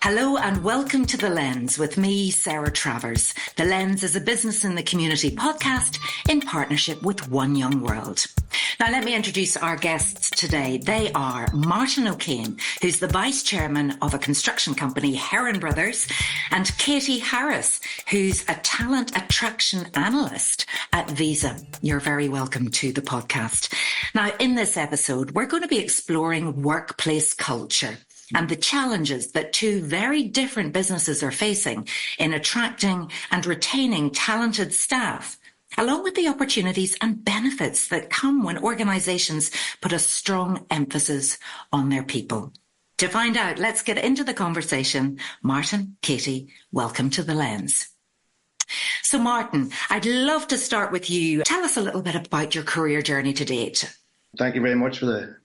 Hello and welcome to The Lens with me, Sarah Travers. The Lens is a business in the community podcast in partnership with One Young World. Now let me introduce our guests today. They are Martin O'Kane, who's the vice chairman of a construction company, Heron Brothers, and Katie Harris, who's a talent attraction analyst at Visa. You're very welcome to the podcast. Now in this episode, we're going to be exploring workplace culture and the challenges that two very different businesses are facing in attracting and retaining talented staff, along with the opportunities and benefits that come when organisations put a strong emphasis on their people. To find out, let's get into the conversation. Martin, Katie, welcome to The Lens. So Martin, I'd love to start with you. Tell us a little bit about your career journey to date. Thank you very much for the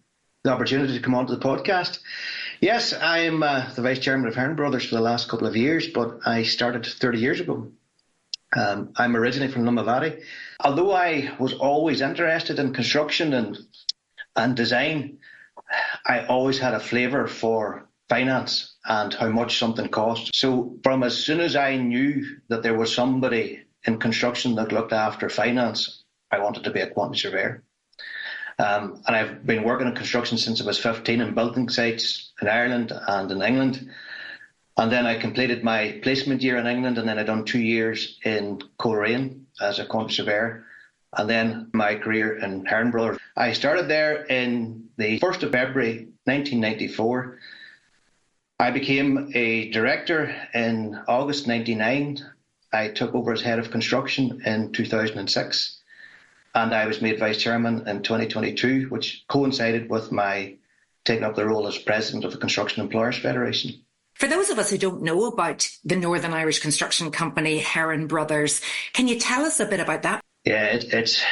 opportunity to come onto the podcast. Yes, I'm the Vice Chairman of Heron Brothers for the last couple of years, but I started 30 years ago. I'm originally from Limavady. Although I was always interested in construction and design, I always had a flavour for finance and how much something cost. So from as soon as I knew that there was somebody in construction that looked after finance, I wanted to be a quantity surveyor. And I've been working in construction since I was 15 in building sites in Ireland and in England. And then I completed my placement year in England, and then I'd done 2 years in Coleraine as a quantity surveyor, and then my career in Heron Brothers. I started there in the 1st of February 1994. I became a director in August 99. I took over as head of construction in 2006. And I was made vice chairman in 2022, which coincided with my taking up the role as president of the Construction Employers Federation. For those of us who don't know about the Northern Irish construction company, Heron Brothers, can you tell us a bit about that? Yeah, it's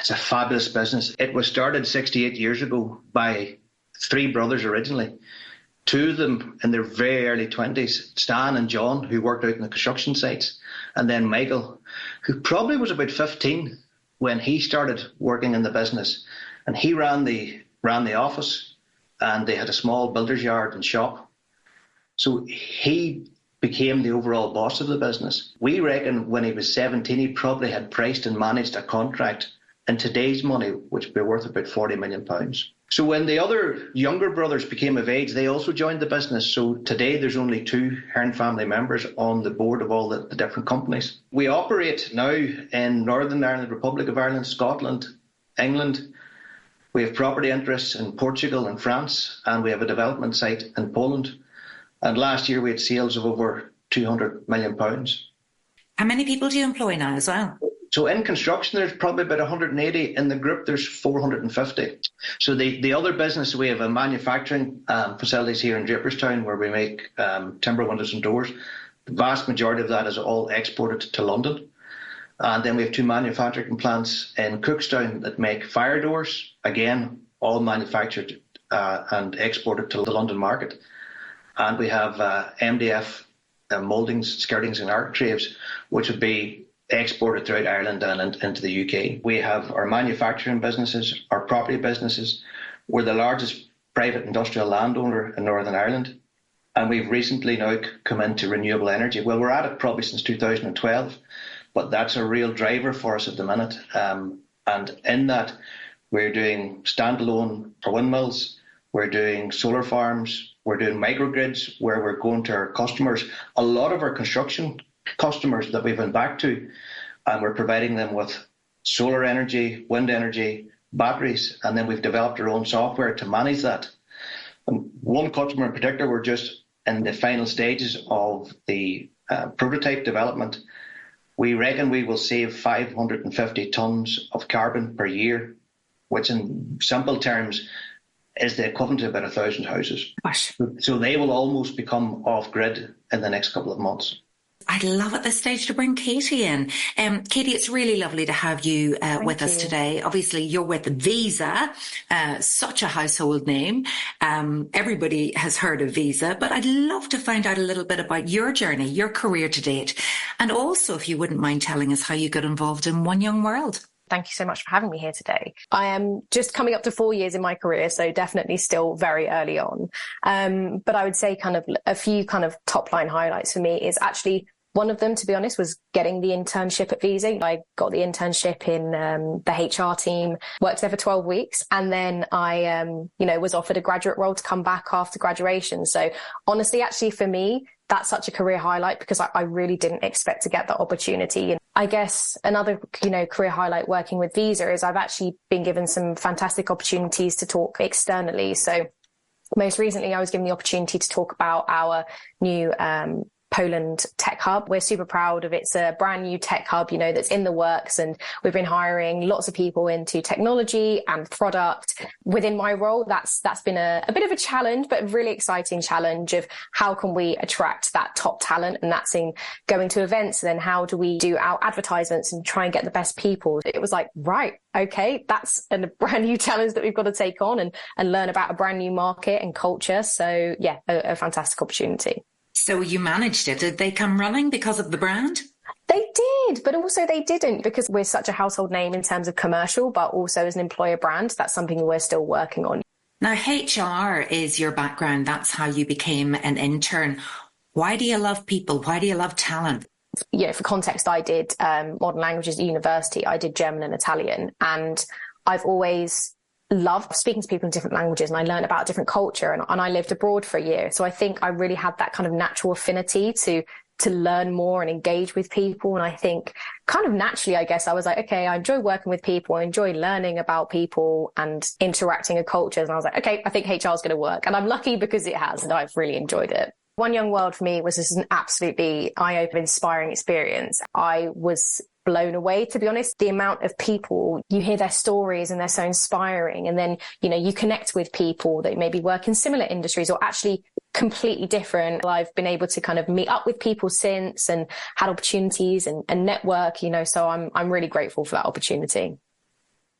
a fabulous business. It was started 68 years ago by three brothers originally. Two of them in their very early 20s, Stan and John, who worked out in the construction sites, and then Michael, who probably was about 15 when he started working in the business, and he ran the office, and they had a small builder's yard and shop. So he became the overall boss of the business. We reckon when he was 17, he probably had priced and managed a contract in today's money, which would be worth about £40 million. So when the other younger brothers became of age, they also joined the business. So today there's only two Heron family members on the board of all the different companies. We operate now in Northern Ireland, Republic of Ireland, Scotland, England. We have property interests in Portugal and France, and we have a development site in Poland. And last year we had sales of over £200 million. How many people do you employ now as well? So in construction, there's probably about 180. In the group, there's 450. So the other business, we have a manufacturing facilities here in Draperstown where we make timber windows and doors. The vast majority of that is all exported to London. And then we have two manufacturing plants in Cookstown that make fire doors, again, all manufactured and exported to the London market. And we have MDF mouldings, skirtings and architraves, which would be exported throughout Ireland and into the UK. We have our manufacturing businesses, our property businesses. We're the largest private industrial landowner in Northern Ireland. And we've recently now come into renewable energy. Well, we're at it probably since 2012, but that's a real driver for us at the minute. And in that, we're doing standalone for windmills, we're doing solar farms, we're doing microgrids where we're going to our customers. A lot of our construction customers that we've been back to, and we're providing them with solar energy, wind energy, batteries, and then we've developed our own software to manage that. And one customer in particular, we're just in the final stages of the prototype development. We reckon we will save 550 tonnes of carbon per year, which in simple terms is the equivalent to about 1,000 houses. Gosh. So they will almost become off-grid in the next couple of months. I'd love at this stage to bring Katie in. Katie, it's really lovely to have you with us today. Obviously, you're with Visa, such a household name. Everybody has heard of Visa, but I'd love to find out a little bit about your journey, your career to date, and also, if you wouldn't mind telling us how you got involved in One Young World. Thank you so much for having me here today. I am just coming up to 4 years in my career, so definitely still very early on. But I would say kind of a few kind of top line highlights for me is actually one of them, to be honest, was getting the internship at Visa. I got the internship in the HR team, worked there for 12 weeks. And then I, was offered a graduate role to come back after graduation. So honestly, actually for me, that's such a career highlight because I really didn't expect to get that opportunity. And I guess another, career highlight working with Visa is I've actually been given some fantastic opportunities to talk externally. So most recently, I was given the opportunity to talk about our new Poland tech hub. We're super proud of it. It's a brand new tech hub, that's in the works, and we've been hiring lots of people into technology and product. Within my role, that's been a bit of a challenge, but a really exciting challenge of how can we attract that top talent, and that's in going to events, and then how do we do our advertisements and try and get the best people. It was like, right, okay, that's a brand new challenge that we've got to take on and learn about a brand new market and culture. So yeah, a fantastic opportunity. So you managed it. Did they come running because of the brand? They did, but also they didn't, because we're such a household name in terms of commercial, but also as an employer brand. That's something we're still working on. Now, HR is your background. That's how you became an intern. Why do you love people? Why do you love talent? For context, I did modern languages at university. I did German and Italian, and I've always loved speaking to people in different languages, and I learned about different culture, and I lived abroad for a year. So I think I really had that kind of natural affinity to learn more and engage with people. And I think kind of naturally, I guess I was like, okay, I enjoy working with people. I enjoy learning about people and interacting with cultures. And I was like, okay, I think HR is going to work. And I'm lucky because it has, and I've really enjoyed it. One Young World for me was just an absolutely eye-opening, inspiring experience. I was blown away, to be honest. The amount of people, you hear their stories and they're so inspiring. And then, you connect with people that maybe work in similar industries or actually completely different. I've been able to kind of meet up with people since and had opportunities and network, so I'm really grateful for that opportunity.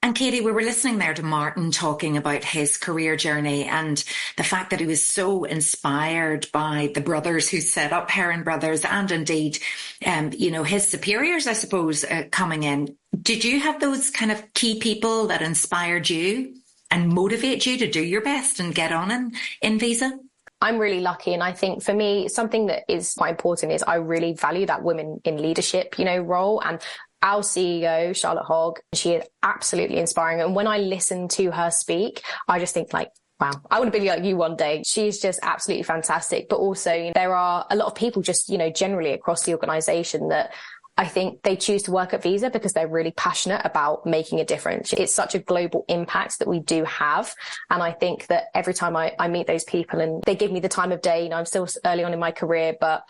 And Katie, we were listening there to Martin talking about his career journey and the fact that he was so inspired by the brothers who set up Heron Brothers and indeed, his superiors, I suppose, coming in. Did you have those kind of key people that inspired you and motivate you to do your best and get on in Visa? I'm really lucky. And I think for me, something that is quite important is I really value that women in leadership, role. And our CEO, Charlotte Hogg, she is absolutely inspiring. And when I listen to her speak, I just think like, wow, I want to be like you one day. She's just absolutely fantastic. But also, there are a lot of people just, generally across the organization that I think they choose to work at Visa because they're really passionate about making a difference. It's such a global impact that we do have. And I think that every time I meet those people and they give me the time of day, I'm still early on in my career, but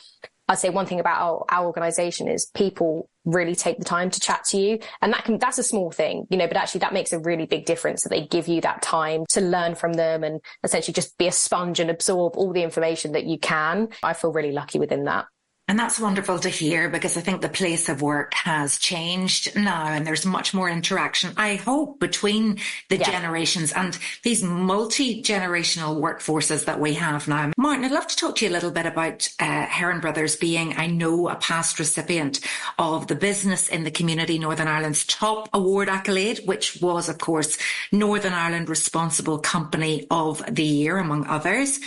I'd say one thing about our organization is people really take the time to chat to you. And that's a small thing, but actually that makes a really big difference that they give you that time to learn from them and essentially just be a sponge and absorb all the information that you can. I feel really lucky within that. And that's wonderful to hear because I think the place of work has changed now and there's much more interaction, I hope, between the generations and these multi-generational workforces that we have now. Martin, I'd love to talk to you a little bit about Heron Brothers being, I know, a past recipient of the Business in the Community Northern Ireland's top award accolade, which was, of course, Northern Ireland Responsible Company of the Year, among others.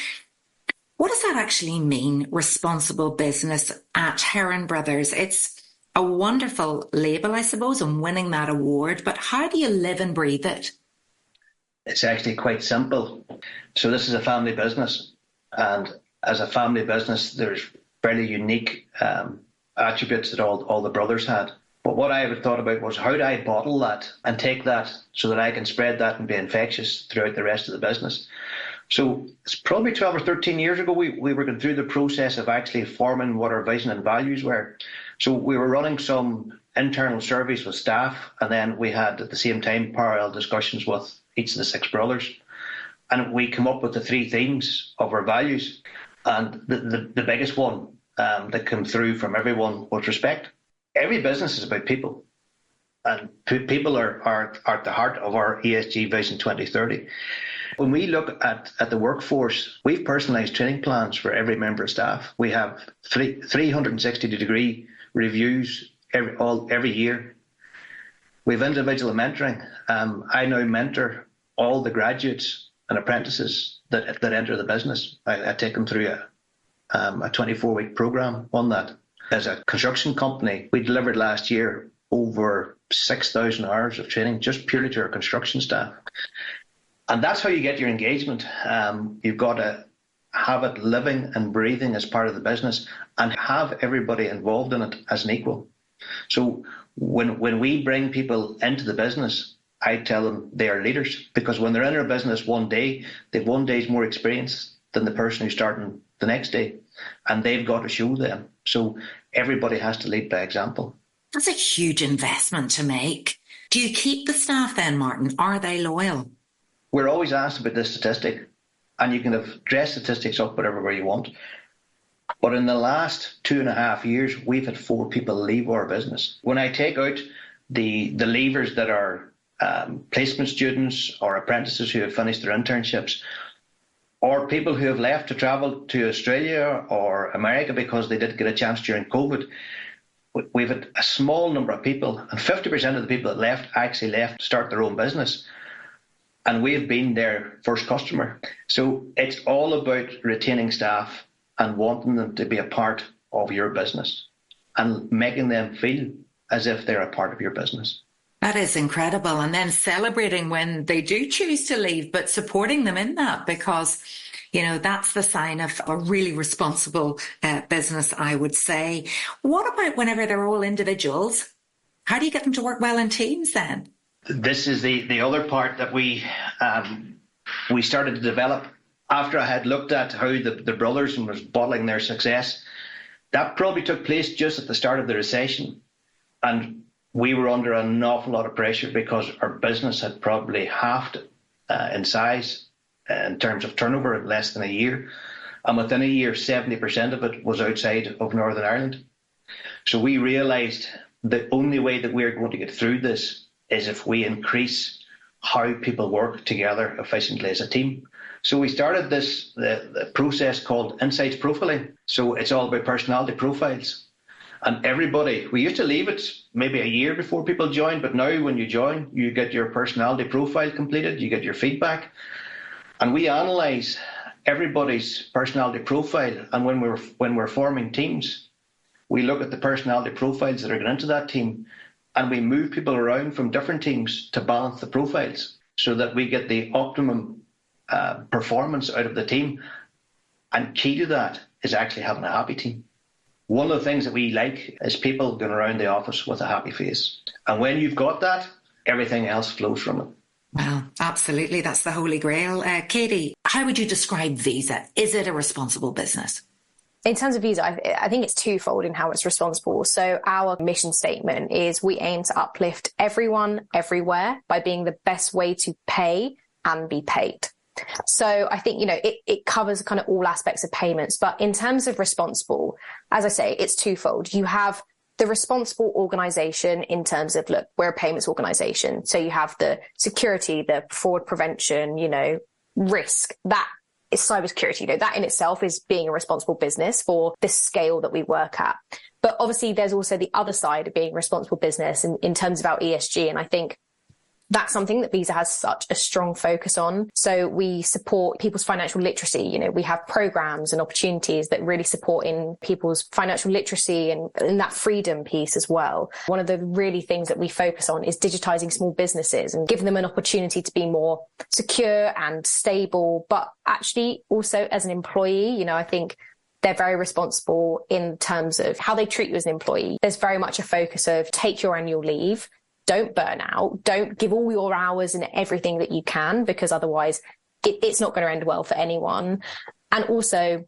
What does that actually mean, responsible business at Heron Brothers? It's a wonderful label, I suppose, and winning that award, but how do you live and breathe it? It's actually quite simple. So this is a family business, and as a family business, there's fairly unique attributes that all the brothers had. But what I had thought about was how do I bottle that and take that so that I can spread that and be infectious throughout the rest of the business. So it's probably 12 or 13 years ago, we were going through the process of actually forming what our vision and values were. So we were running some internal surveys with staff, and then we had at the same time parallel discussions with each of the six brothers. And we come up with the three themes of our values. And the biggest one that came through from everyone was respect. Every business is about people. And people are at the heart of our ESG Vision 2030. When we look at the workforce, we've personalised training plans for every member of staff. We have 360-degree reviews every year. We have individual mentoring. I now mentor all the graduates and apprentices that enter the business. I take them through a 24-week program on that. As a construction company, we delivered last year over 6,000 hours of training just purely to our construction staff. And that's how you get your engagement. You've got to have it living and breathing as part of the business and have everybody involved in it as an equal. So when we bring people into the business, I tell them they are leaders, because when they're in our business one day, they've 1 day's more experience than the person who's starting the next day, and they've got to show them. So everybody has to lead by example. That's a huge investment to make. Do you keep the staff then, Martin? Are they loyal? We're always asked about this statistic, and you can have dress statistics up whatever way you want. But in the last 2.5 years, we've had 4 people leave our business. When I take out the leavers that are placement students or apprentices who have finished their internships, or people who have left to travel to Australia or America because they didn't get a chance during COVID, we've had a small number of people, and 50% of the people that left actually left to start their own business. And we've been their first customer. So it's all about retaining staff and wanting them to be a part of your business and making them feel as if they're a part of your business. That is incredible. And then celebrating when they do choose to leave, but supporting them in that, because, you know, that's the sign of a really responsible business, I would say. What about whenever they're all individuals? How do you get them to work well in teams then? This is the other part that we started to develop after I had looked at how the brothers and was bottling their success. That probably took place just at the start of the recession. And we were under an awful lot of pressure because our business had probably halved in size in terms of turnover in less than a year. And within a year, 70% of it was outside of Northern Ireland. So we realised the only way that we're going to get through this is if we increase how people work together efficiently as a team. So we started the process called Insights Profiling. So it's all about personality profiles. And everybody, we used to leave it maybe a year before people joined, but now when you join, you get your personality profile completed, you get your feedback. And we analyse everybody's personality profile. And when we're forming teams, we look at the personality profiles that are going into that team, and we move people around from different teams to balance the profiles so that we get the optimum performance out of the team. And key to that is actually having a happy team. One of the things that we like is people going around the office with a happy face. And when you've got that, everything else flows from it. Well, absolutely. That's the holy grail. Katie, how would you describe Visa? Is it a responsible business? In terms of Visa, I think it's twofold in how it's responsible. So our mission statement is we aim to uplift everyone, everywhere by being the best way to pay and be paid. So I think, you know, it covers kind of all aspects of payments. But in terms of responsible, as I say, it's twofold. You have the responsible organization in terms of, look, we're a payments organization. So you have the security, the fraud prevention, you know, risk, that is cybersecurity. You know, that in itself is being a responsible business for the scale that we work at. But obviously there's also the other side of being a responsible business in terms of our ESG. And I think that's something that Visa has such a strong focus on. So we support people's financial literacy. You know, we have programs and opportunities that really support in people's financial literacy and that freedom piece as well. One of the really things that we focus on is digitizing small businesses and giving them an opportunity to be more secure and stable. But actually also as an employee, you know, I think they're very responsible in terms of how they treat you as an employee. There's very much a focus of take your annual leave. Don't burn out. Don't give all your hours and everything that you can, because otherwise it's not going to end well for anyone. And also,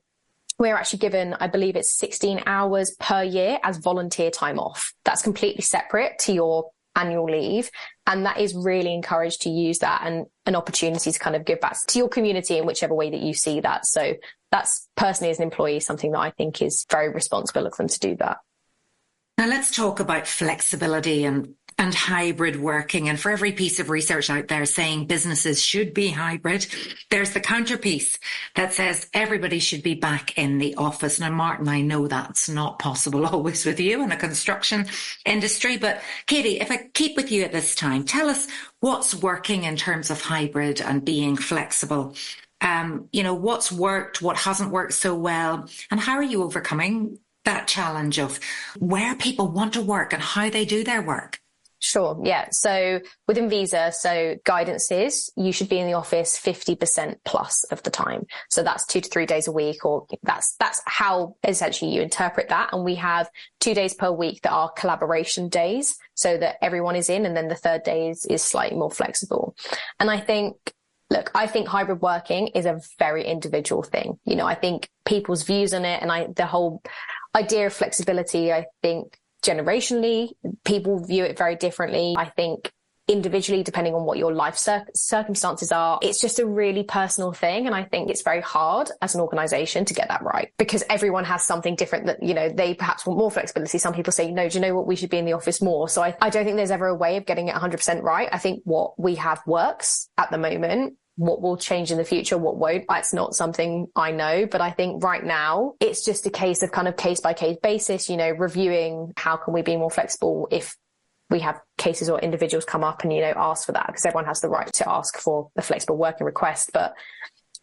we're actually given, I believe it's 16 hours per year as volunteer time off. That's completely separate to your annual leave. And that is really encouraged to use that and an opportunity to kind of give back to your community in whichever way that you see that. So that's personally as an employee, something that I think is very responsible of them to do that. Now let's talk about flexibility and and hybrid working. And for every piece of research out there saying businesses should be hybrid, there's the counterpiece that says everybody should be back in the office. Now, Martin, I know that's not possible always with you in a construction industry, but Katie, if I keep with you at this time, tell us what's working in terms of hybrid and being flexible. What's worked, what hasn't worked so well, and how are you overcoming that challenge of where people want to work and how they do their work? Sure. Yeah. So within Visa, guidance is you should be in the office 50% plus of the time. So that's 2 to 3 days a week, or that's how essentially you interpret that. And we have 2 days per week that are collaboration days so that everyone is in. And then the third day is slightly more flexible. And I think hybrid working is a very individual thing. I think people's views on it and the whole idea of flexibility, I think generationally, people view it very differently. I think individually, depending on what your life circumstances are, it's just a really personal thing. And I think it's very hard as an organization to get that right because everyone has something different that, they perhaps want more flexibility. Some people say, no, do you know what? We should be in the office more. So I don't think there's ever a way of getting it 100% right. I think what we have works at the moment. What will change in the future, what won't, it's not something I know. But I think right now it's just a case of kind of case by case basis, reviewing how can we be more flexible if we have cases or individuals come up and, ask for that, because everyone has the right to ask for a flexible working request. But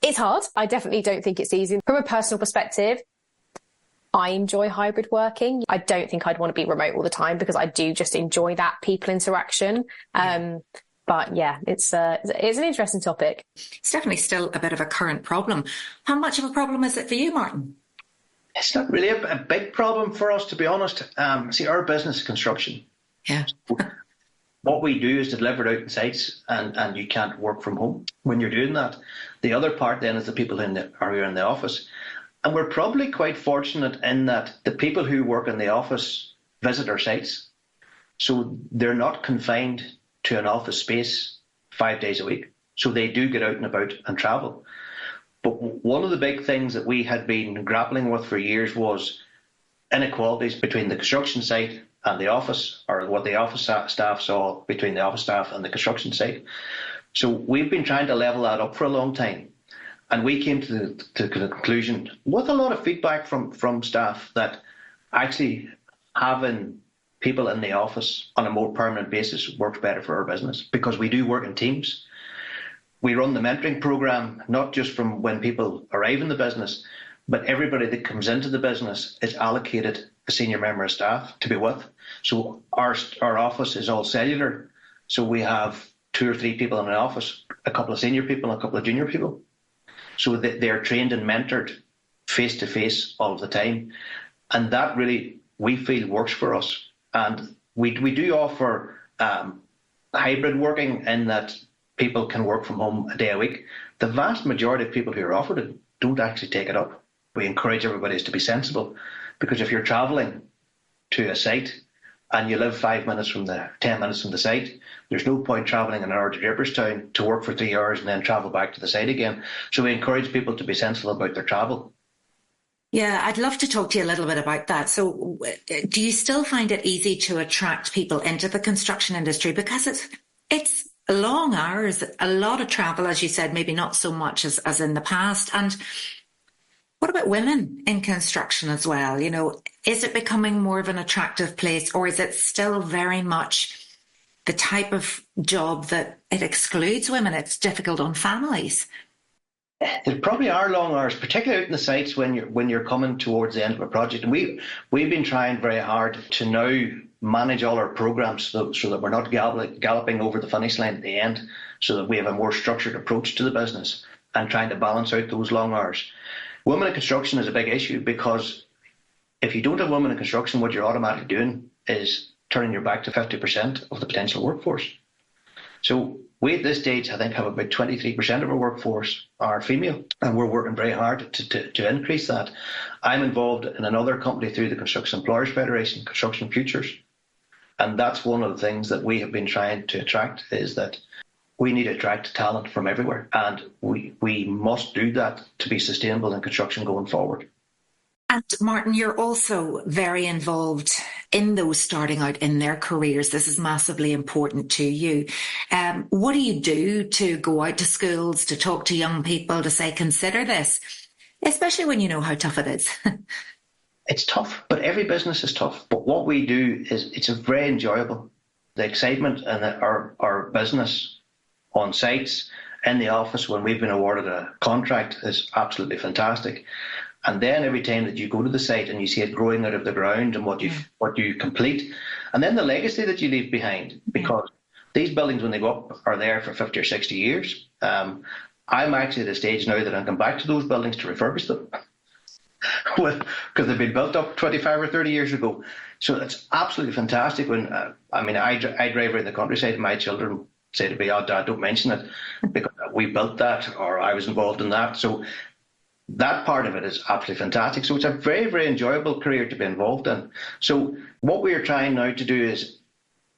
it's hard. I definitely don't think it's easy. From a personal perspective, I enjoy hybrid working. I don't think I'd want to be remote all the time because I do just enjoy that people interaction. But yeah, it's an interesting topic. It's definitely still a bit of a current problem. How much of a problem is it for you, Martin? It's not really a big problem for us, to be honest. Our business is construction. Yeah. What we do is deliver it out in sites and you can't work from home when you're doing that. The other part then is the people who are here in the office. And we're probably quite fortunate in that the people who work in the office visit our sites. So they're not confined to an office space 5 days a week. So they do get out and about and travel. But one of the big things that we had been grappling with for years was inequalities between the construction site and the office, or what the office staff saw between the office staff and the construction site. So we've been trying to level that up for a long time. And we came to the conclusion, with a lot of feedback from staff, that actually having people in the office on a more permanent basis works better for our business because we do work in teams. We run the mentoring program, not just from when people arrive in the business, but everybody that comes into the business is allocated a senior member of staff to be with. So our office is all cellular. So we have 2 or 3 people in an office, a couple of senior people and a couple of junior people. So they're trained and mentored face to face all of the time. And that really, we feel, works for us. And we do offer hybrid working in that people can work from home a day a week. The vast majority of people who are offered it don't actually take it up. We encourage everybody to be sensible, because if you're travelling to a site and you live 10 minutes from the site, there's no point travelling an hour to Draperstown to work for 3 hours and then travel back to the site again. So we encourage people to be sensible about their travel. Yeah, I'd love to talk to you a little bit about that. So do you still find it easy to attract people into the construction industry? Because it's long hours, a lot of travel, as you said, maybe not so much as in the past. And what about women in construction as well? Is it becoming more of an attractive place, or is it still very much the type of job that it excludes women? It's difficult on families. There probably are long hours, particularly out in the sites when you're coming towards the end of a project. And we've been trying very hard to now manage all our programs so that we're not galloping over the finish line at the end, so that we have a more structured approach to the business and trying to balance out those long hours. Women in construction is a big issue, because if you don't have women in construction, what you're automatically doing is turning your back to 50% of the potential workforce. So we at this stage, I think, have about 23% of our workforce are female, and we're working very hard to increase that. I'm involved in another company through the Construction Employers Federation, Construction Futures, and that's one of the things that we have been trying to attract, is that we need to attract talent from everywhere, and we must do that to be sustainable in construction going forward. And Martin, you're also very involved in those starting out in their careers, this is massively important to you. What do you do to go out to schools, to talk to young people, to say, consider this, especially when you know how tough it is? It's tough, but every business is tough. But what we do is it's very enjoyable. The excitement in our business on sites, in the office, when we've been awarded a contract, is absolutely fantastic. And then every time that you go to the site and you see it growing out of the ground and what you complete, and then the legacy that you leave behind, because these buildings, when they go up, are there for 50 or 60 years. I'm actually at a stage now that I come back to those buildings to refurbish them because they've been built up 25 or 30 years ago. So it's absolutely fantastic when, I drive around the countryside and my children say to me, "Oh, Dad, don't mention it because we built that or I was involved in that." So that part of it is absolutely fantastic. So it's a very, very enjoyable career to be involved in. So what we are trying now to do is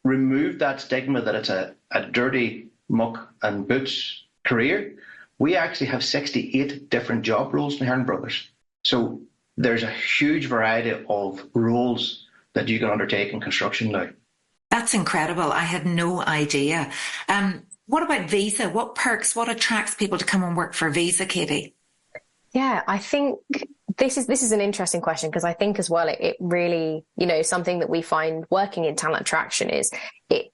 remove that stigma that it's a dirty muck and boots career. We actually have 68 different job roles in Heron Brothers. So there's a huge variety of roles that you can undertake in construction now. That's incredible. I had no idea. What about Visa? What perks, what attracts people to come and work for Visa, Katie? Yeah, I think this is an interesting question because I think as well, it really, something that we find working in talent attraction is that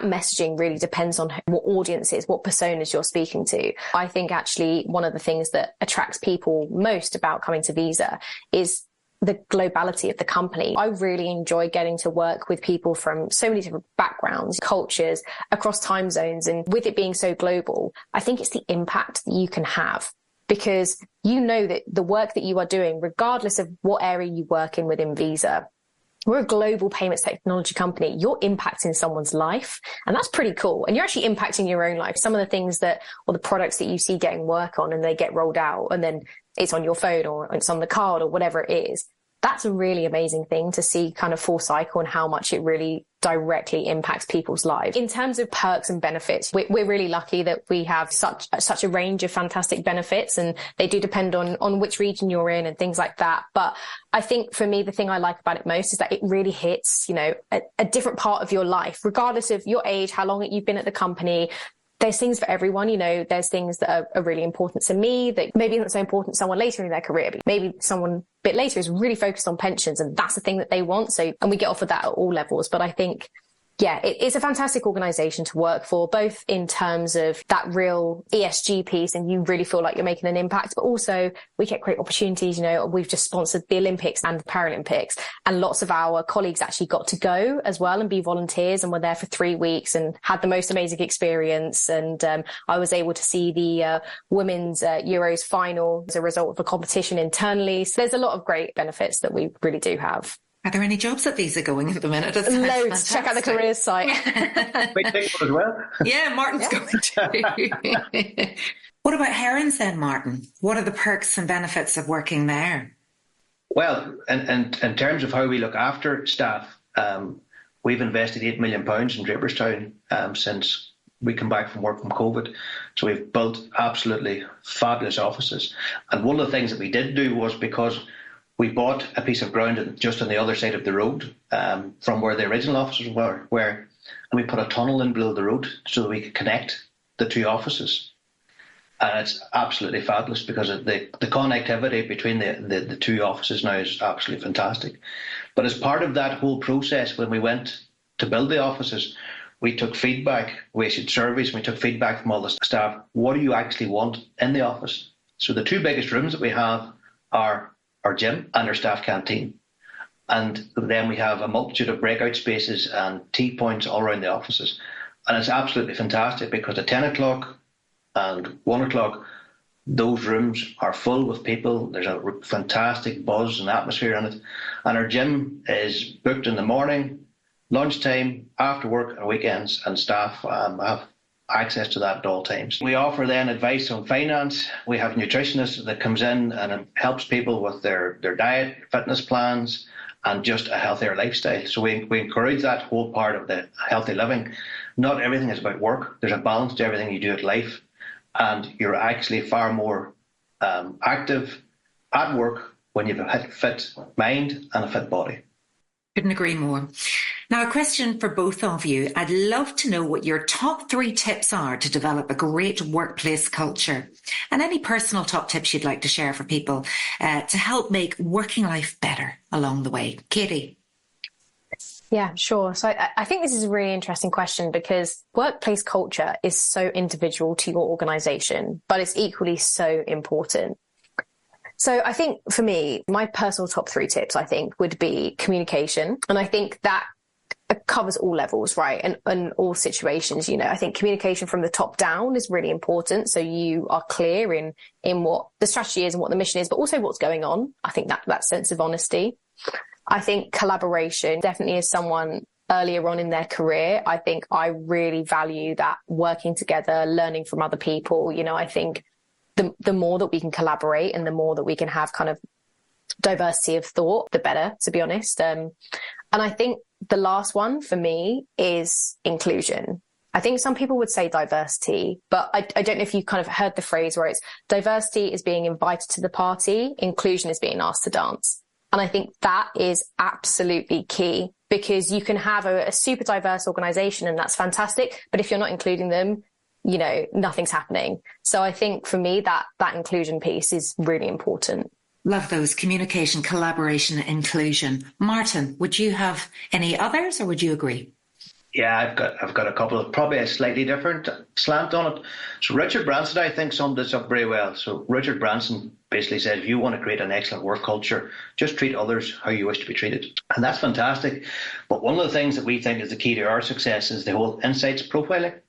messaging really depends on what audiences, what personas you're speaking to. I think actually one of the things that attracts people most about coming to Visa is the globality of the company. I really enjoy getting to work with people from so many different backgrounds, cultures, across time zones. And with it being so global, I think it's the impact that you can have. Because you know that the work that you are doing, regardless of what area you work in within Visa, we're a global payments technology company. You're impacting someone's life, and that's pretty cool. And you're actually impacting your own life. Some of the things or the products that you see getting work on and they get rolled out and then it's on your phone or it's on the card or whatever it is. That's a really amazing thing to see kind of full cycle and how much it really directly impacts people's lives. In terms of perks and benefits, we're really lucky that we have such a range of fantastic benefits, and they do depend on which region you're in and things like that. But I think for me, the thing I like about it most is that it really hits, a different part of your life, regardless of your age, how long you've been at the company. There's things for everyone, there's things that are really important to me that maybe not so important to someone later in their career, but maybe someone a bit later is really focused on pensions and that's the thing that they want. So, and we get offered that at all levels. But I think, it's a fantastic organization to work for, both in terms of that real ESG piece and you really feel like you're making an impact, but also we get great opportunities. We've just sponsored the Olympics and the Paralympics, and lots of our colleagues actually got to go as well and be volunteers and were there for 3 weeks and had the most amazing experience. And I was able to see the women's Euros final as a result of a competition internally. So there's a lot of great benefits that we really do have. Are there any jobs at Visa going at the minute? Loads. Fantastic. Check out the careers site. Big as well. Yeah, Martin's going to. What about Heron's then, Martin? What are the perks and benefits of working there? Well, in terms of how we look after staff, we've invested £8 million in Draperstown since we come back from work from COVID. So we've built absolutely fabulous offices. And one of the things that we did do was, because we bought a piece of ground just on the other side of the road from where the original offices were, and we put a tunnel in below the road so that we could connect the two offices. And it's absolutely fabulous because the connectivity between the two offices now is absolutely fantastic. But as part of that whole process, when we went to build the offices, we took feedback, we issued surveys, we took feedback from all the staff. What do you actually want in the office? So the two biggest rooms that we have are our gym and our staff canteen. And then we have a multitude of breakout spaces and tea points all around the offices. And it's absolutely fantastic because at 10 o'clock and 1 o'clock, those rooms are full with people. There's a fantastic buzz and atmosphere in it. And our gym is booked in the morning, lunchtime, after work and weekends, and staff have access to that at all times. We offer then advice on finance. We have nutritionists that comes in and helps people with their diet, fitness plans, and just a healthier lifestyle. So we encourage that whole part of the healthy living. Not everything is about work. There's a balance to everything you do at life, and you're actually far more active at work when you have a fit mind and a fit body. Couldn't agree more. Now, a question for both of you. I'd love to know what your top 3 tips are to develop a great workplace culture, and any personal top tips you'd like to share for people to help make working life better along the way. Katie. Yeah, sure. So I think this is a really interesting question, because workplace culture is so individual to your organization, but it's equally so important. So I think for me, my personal top 3 tips, I think, would be communication. And I think that covers all levels, right? And all situations. I think communication from the top down is really important. So you are clear in what the strategy is and what the mission is, but also what's going on. I think that sense of honesty. I think collaboration, definitely as someone earlier on in their career, I think I really value that, working together, learning from other people. I think the more that we can collaborate and the more that we can have kind of diversity of thought, the better, to be honest. And I think the last one for me is inclusion. I think some people would say diversity, but I don't know if you kind of heard the phrase where it's diversity is being invited to the party, inclusion is being asked to dance. And I think that is absolutely key, because you can have a super diverse organization and that's fantastic, but if you're not including them, nothing's happening. So I think for me, that inclusion piece is really important. Love those. Communication, collaboration, inclusion. Martin, would you have any others, or would you agree? Yeah, I've got a couple of probably a slightly different slant on it. So Richard Branson, I think, summed this up very well. So Richard Branson basically said, if you want to create an excellent work culture, just treat others how you wish to be treated. And that's fantastic. But one of the things that we think is the key to our success is the whole insights profiling.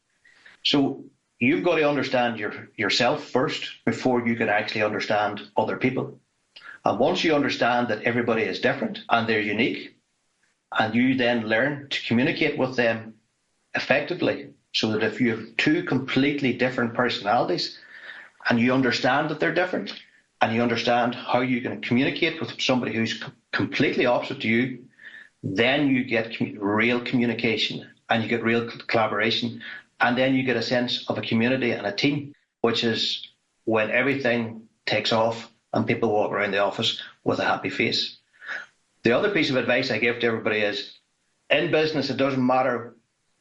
So you've got to understand yourself first before you can actually understand other people. And once you understand that everybody is different and they're unique, and you then learn to communicate with them effectively, so that if you have 2 completely different personalities and you understand that they're different and you understand how you can communicate with somebody who's completely opposite to you, then you get real communication and you get real collaboration. And then you get a sense of a community and a team, which is when everything takes off and people walk around the office with a happy face. The other piece of advice I give to everybody is, in business, it doesn't matter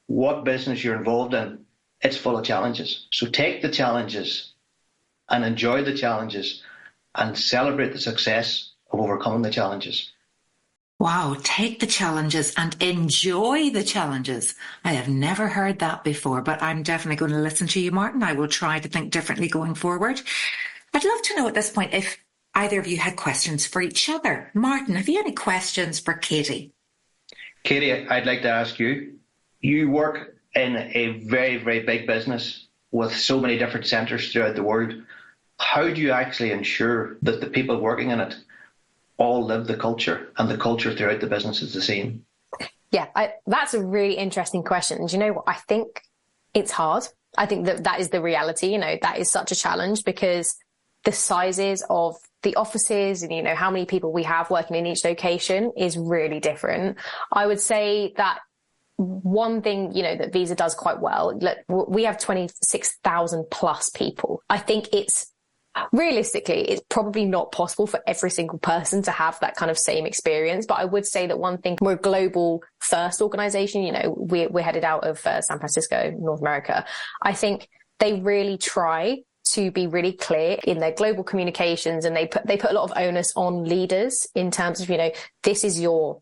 what business you're involved in, it's full of challenges. So take the challenges and enjoy the challenges and celebrate the success of overcoming the challenges. Wow, take the challenges and enjoy the challenges. I have never heard that before, but I'm definitely going to listen to you, Martin. I will try to think differently going forward. I'd love to know at this point if either of you had questions for each other. Martin, have you any questions for Katie? Katie, I'd like to ask you, you work in a very, very big business with so many different centres throughout the world. How do you actually ensure that the people working in it all live the culture, and the culture throughout the business is the same? Yeah, that's a really interesting question. And you know what? I think it's hard. I think that is the reality. That is such a challenge, because the sizes of the offices and, how many people we have working in each location is really different. I would say that one thing, that Visa does quite well, we have 26,000 plus people. I think realistically, it's probably not possible for every single person to have that kind of same experience. But I would say that one thing, we're a global first organization. We're headed out of San Francisco, North America. I think they really try to be really clear in their global communications, and they put a lot of onus on leaders in terms of, this is your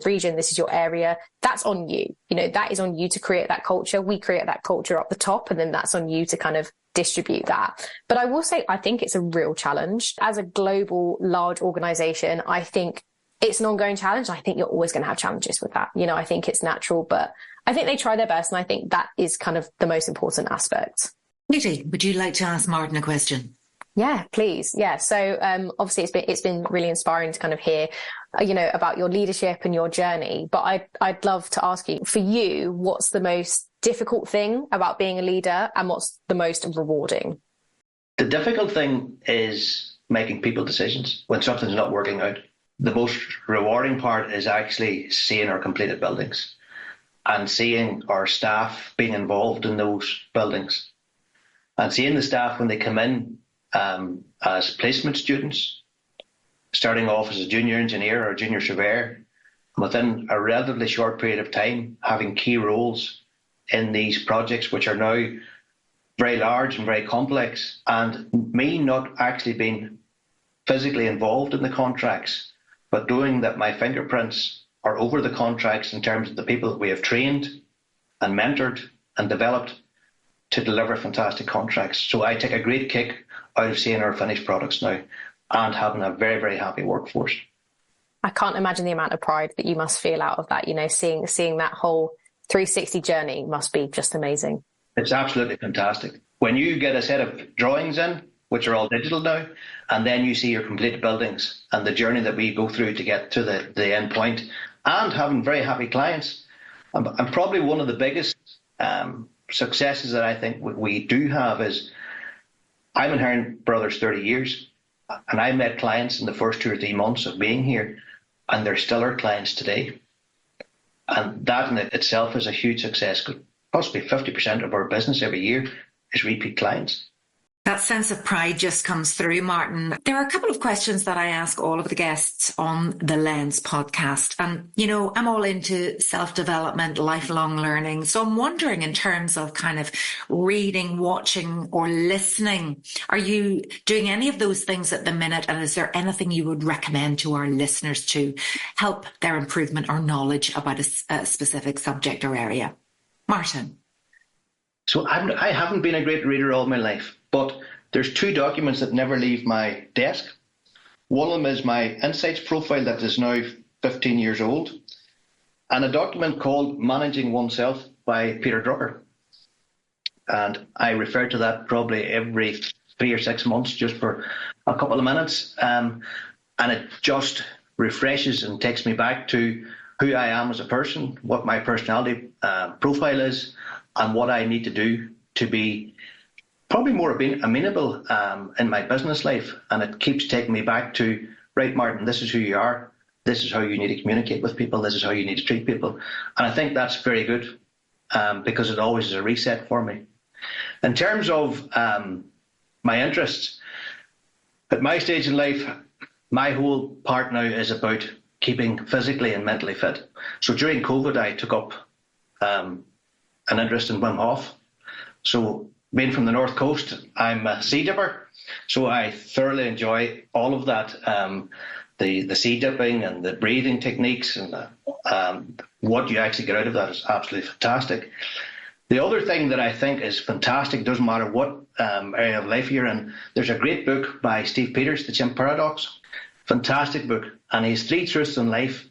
region, this is your area. That's on you. That is on you to create that culture. We create that culture up the top, and then that's on you to kind of distribute that. But I will say, I think it's a real challenge. As a global, large organization, I think it's an ongoing challenge. I think you're always going to have challenges with that. I think it's natural, but I think they try their best. And I think that is kind of the most important aspect. Katie, would you like to ask Martin a question? Yeah, please. Yeah. So, obviously it's been really inspiring to kind of hear, about your leadership and your journey, but I'd love to ask you, for you, what's the most difficult thing about being a leader, and what's the most rewarding? The difficult thing is making people decisions when something's not working out. The most rewarding part is actually seeing our completed buildings and seeing our staff being involved in those buildings, and seeing the staff when they come in as placement students, starting off as a junior engineer or a junior surveyor, within a relatively short period of time, having key roles in these projects, which are now very large and very complex, and me not actually being physically involved in the contracts, but knowing that my fingerprints are over the contracts in terms of the people that we have trained and mentored and developed to deliver fantastic contracts. So I take a great kick out of seeing our finished products now and having a very, very happy workforce. I can't imagine the amount of pride that you must feel out of that. Seeing that whole 360 journey must be just amazing. It's absolutely fantastic. When you get a set of drawings in, which are all digital now, and then you see your complete buildings and the journey that we go through to get to the end point, and having very happy clients. And probably one of the biggest successes that I think we do have is, I'm in Heron Brothers 30 years, and I met clients in the first 2 or 3 months of being here, and they're still our clients today. And that in itself is a huge success. Possibly 50% of our business every year is repeat clients. That sense of pride just comes through, Martin. There are a couple of questions that I ask all of the guests on the Lens podcast. And, I'm all into self-development, lifelong learning. So I'm wondering, in terms of kind of reading, watching or listening, are you doing any of those things at the minute? And is there anything you would recommend to our listeners to help their improvement or knowledge about a specific subject or area? Martin. So I haven't been a great reader all my life, but there's 2 documents that never leave my desk. One of them is my Insights profile that is now 15 years old, and a document called Managing Oneself by Peter Drucker. And I refer to that probably every 3 or 6 months just for a couple of minutes. And it just refreshes and takes me back to who I am as a person, what my personality profile is, and what I need to do to be probably more amenable in my business life. And it keeps taking me back to, right, Martin, this is who you are. This is how you need to communicate with people. This is how you need to treat people. And I think that's very good because it always is a reset for me. In terms of my interests, at my stage in life, my whole part now is about keeping physically and mentally fit. So during COVID, I took up an interest in Wim Hof. So being from the North Coast, I'm a sea dipper. So I thoroughly enjoy all of that, the sea dipping and the breathing techniques, and what you actually get out of that is absolutely fantastic. The other thing that I think is fantastic, doesn't matter what area of life you're in, there's a great book by Steve Peters, The Chimp Paradox. Fantastic book. And he has 3 truths in life.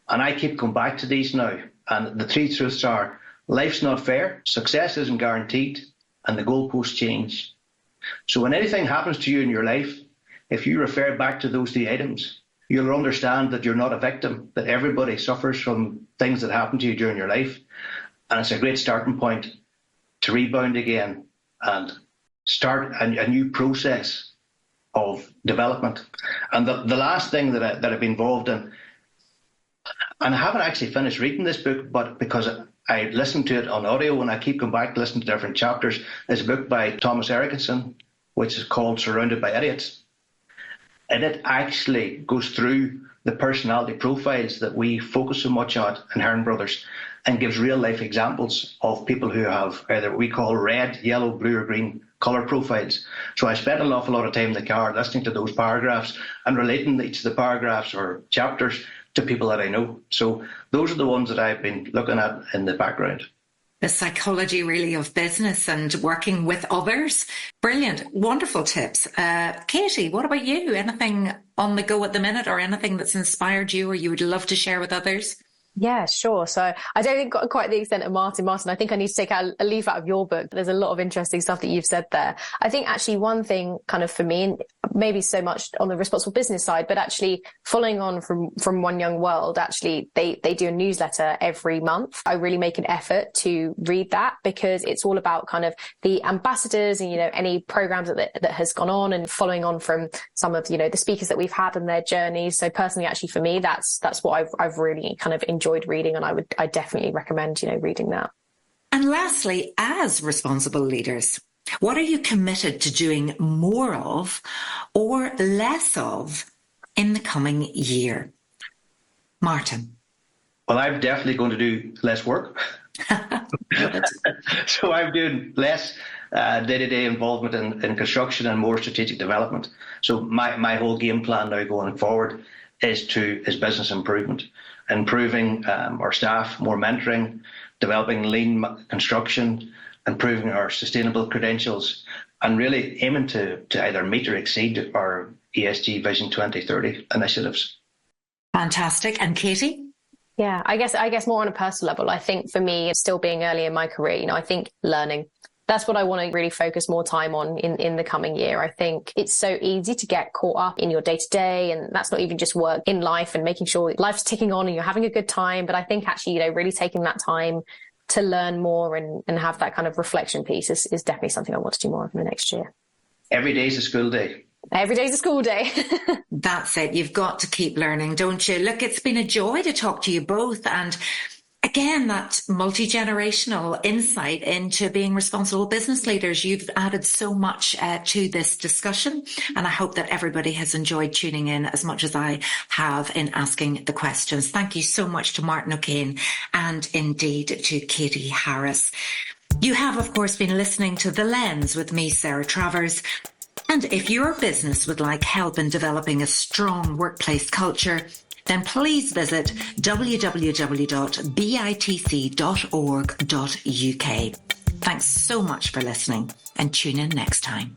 And I keep going back to these now. And the 3 truths are: life's not fair, success isn't guaranteed, and the goalposts change. So when anything happens to you in your life, if you refer back to those 3 items, you'll understand that you're not a victim, that everybody suffers from things that happen to you during your life. And it's a great starting point to rebound again and start a new process of development. And the last thing that I've been involved in, and I haven't actually finished reading this book, but because I listened to it on audio and I keep going back to listen to different chapters, is a book by Thomas Erickson, which is called Surrounded by Idiots. And it actually goes through the personality profiles that we focus so much on in Heron Brothers, and gives real life examples of people who have either what we call red, yellow, blue or green colour profiles. So I spent an awful lot of time in the car listening to those paragraphs and relating each of the paragraphs or chapters to people that I know. So those are the ones that I've been looking at in the background. The psychology really of business and working with others. Brilliant. Wonderful tips. Katie, what about you? Anything on the go at the minute, or anything that's inspired you or you would love to share with others? Yeah, sure. So I don't think got quite the extent of Martin. I think I need to take a leaf out of your book. There's a lot of interesting stuff that you've said there. I think actually one thing kind of for me, and maybe so much on the responsible business side, but actually following on from One Young World, actually they do a newsletter every month. I really make an effort to read that because it's all about kind of the ambassadors and, any programs that has gone on, and following on from some of, the speakers that we've had and their journeys. So personally, actually for me, that's what I've really kind of enjoyed reading, and I definitely recommend, reading that. And lastly, as responsible leaders, what are you committed to doing more of or less of in the coming year? Martin. Well, I'm definitely going to do less work. So I'm doing less day-to-day involvement in construction and more strategic development. So my whole game plan now going forward is business improvement, improving our staff, more mentoring, developing lean construction, improving our sustainable credentials, and really aiming to either meet or exceed our ESG Vision 2030 initiatives. Fantastic. And Katie? Yeah, I guess more on a personal level. I think for me, it's still being early in my career, I think learning. That's what I want to really focus more time on in the coming year. I think it's so easy to get caught up in your day-to-day, and that's not even just work, in life and making sure life's ticking on and you're having a good time. But I think actually, really taking that time to learn more and have that kind of reflection piece is definitely something I want to do more of in the next year. Every day is a school day. Every day's a school day. That's it. You've got to keep learning, don't you? Look, it's been a joy to talk to you both. And again, that multi-generational insight into being responsible business leaders. You've added so much to this discussion. And I hope that everybody has enjoyed tuning in as much as I have in asking the questions. Thank you so much to Martin O'Kane and indeed to Katie Harris. You have, of course, been listening to The Lens with me, Sarah Travers. And if your business would like help in developing a strong workplace culture, then please visit www.bitc.org.uk. Thanks so much for listening, and tune in next time.